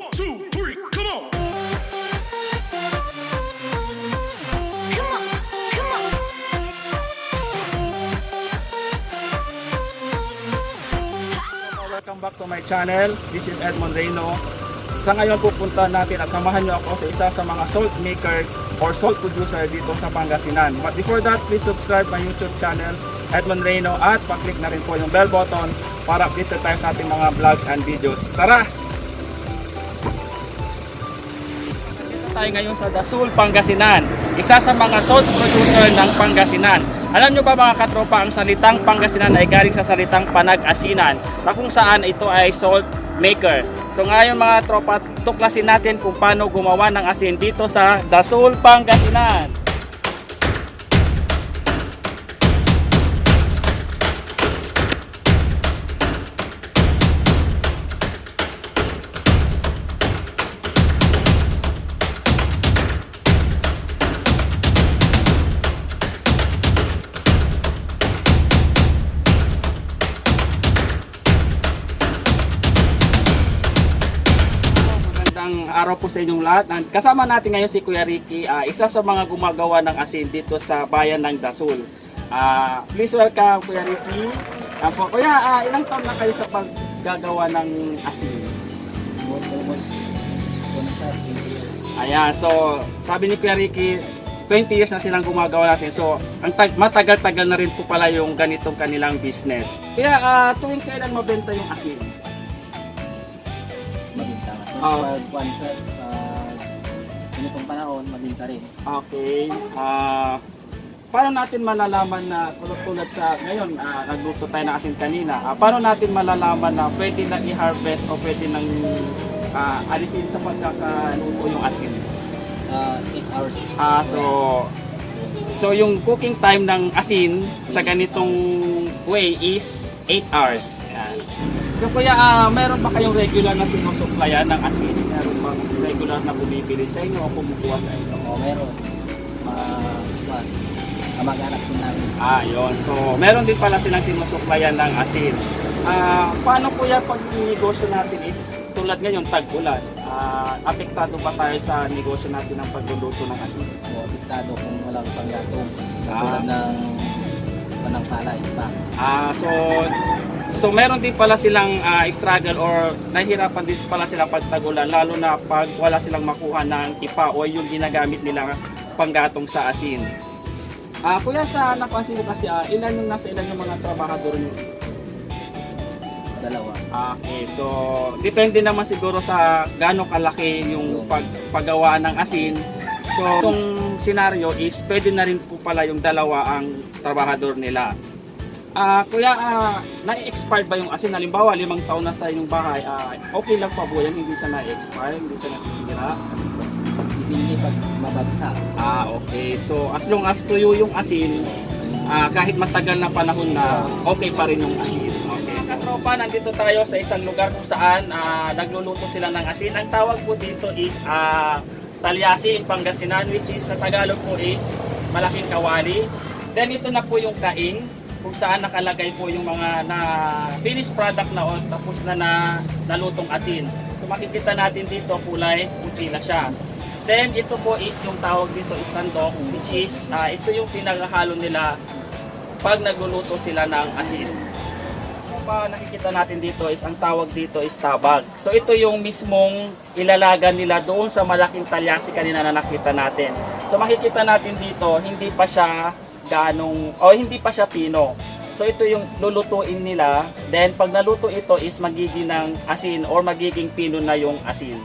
1, 2, 3, come on! Welcome back to my channel. This is Edmond Reyno. Sa ngayon pupunta natin at samahan nyo ako sa isa sa mga salt maker or salt producer dito sa Pangasinan. But before that, please subscribe my YouTube channel, Edmond Reyno, at pa-click na rin po yung bell button para update tayo sa ating mga vlogs and videos. Tara! Dito tayo ngayon sa Dasul, Pangasinan, isa sa mga salt producer ng Pangasinan. Alam nyo ba mga katropa, ang salitang Pangasinan ay galing sa salitang Panag-asinan, na kung saan ito ay salt maker. So ngayon mga tropa, tuklasin natin kung paano gumawa ng asin dito sa Dasul, Pangasinan. Magandang araw po sa inyong lahat. Kasama natin ngayon si Kuya Ricky, isa sa mga gumagawa ng asin dito sa bayan ng Dasul. Please welcome Kuya Ricky. Kuya, ilang taon na kayo sa paggagawa ng asin? Ayan, so sabi ni Kuya Ricky, 20 years na silang gumagawa ng asin. So matagal-tagal na rin po pala yung ganitong kanilang business. Kaya tuwing kailan mabenta yung asin? Pag ganitong panahon, mabinta rin. Okay. Paano natin malalaman na tulad sa ngayon, nagluto tayo ng asin kanina. Paano natin malalaman na pwede na i-harvest o pwede nang alisin sa pagkakaluto yung asin? 8 hours. So yung cooking time ng asin sa ganitong way is 8 hours. Yan. So kuya, meron ba kayong regular na sinusuplayan ng asin? Meron ba regular na bumibili sa inyo o kumukuha sa inyo? Oo, meron. Kamag-anak din namin. Yun. So meron din pala silang sinusuplayan ng asin. Paano kuya pag negosyo natin is tulad ngayon tag-ulan? Apektado ba tayo sa negosyo natin ng pagluluto ng asin? Oo, apektado kung walang panggatong. Katulad ng panangpala, iba. So meron din pala silang struggle or nahihirapan din pala sila pag tag-ulan, lalo na pag wala silang makuha ng ipa o yung ginagamit nila panggatong sa asin. Kuya, sa napansin ko kasi ilan yung mga trabahador nyo? 2. Okay, so depende naman siguro sa gaano kalaki yung paggawa ng asin. So itong senaryo is pwede na rin po pala yung 2 ang trabahador nila. Kuya, na-expired ba yung asin? Halimbawa, 5 taon na sa inyong bahay, okay lang pa po yan? Hindi siya na-expire? Hindi siya nasisira? Depende pag mabagsak. Okay. So, as long as tuyo yung asin, kahit matagal na panahon na, okay pa rin yung asin. Okay. Mga katropa, nandito tayo sa isang lugar kung saan nagluluto sila ng asin. Ang tawag po dito is talyasi in Pangasinan, which is sa Tagalog po is malaking kawali. Then ito na po yung kaing, kung saan nakalagay po yung mga finished product na o tapos na nalutong asin. So makikita natin dito kulay puti na siya. Then ito po is yung tawag dito is sandok, which is ito yung pinaghahalo nila pag nagluluto sila ng asin. So pa nakikita natin dito is ang tawag dito is tabag. So ito yung mismong ilalaga nila doon sa malaking talyasi kanina na nakita natin. So makikita natin dito hindi pa siya hindi pa siya pino. So ito yung lulutuin nila. Then pag naluto ito is magiging ng asin or magiging pino na yung asin.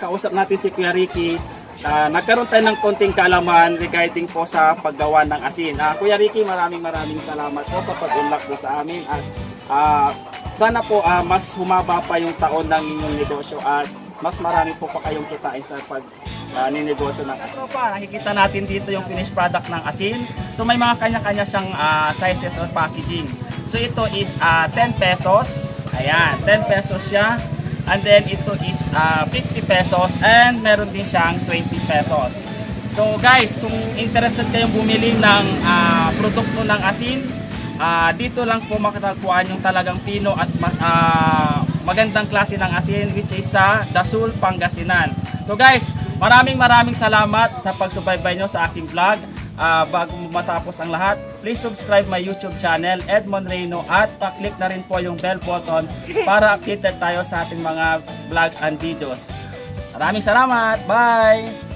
nakausap natin si Kuya Ricky, nagkaroon tayo ng konting kaalaman regarding po sa paggawa ng asin. Kuya Ricky, maraming salamat po sa pag-unlock po sa amin at sana po mas humaba pa yung taon ng inyong negosyo at mas marami po pa kayong kitain sa ninegosyo ng asin. So pa, nakikita natin dito yung finished product ng asin. So may mga kanya-kanya siyang sizes or packaging. So ito is 10 pesos. Ayan, 10 pesos siya. And then ito is 50 pesos and meron din siyang 20 pesos. So guys, kung interested kayong bumili ng produkto ng asin, dito lang po makatagpuan yung talagang pino at magandang klase ng asin, which is sa Dasul, Pangasinan. So guys, maraming salamat sa pagsubaybay nyo sa aking vlog. Bago matapos ang lahat, please subscribe my YouTube channel, Edmond Reyno, at pa-click na rin po yung bell button para updated tayo sa ating mga vlogs and videos. Maraming salamat! Bye!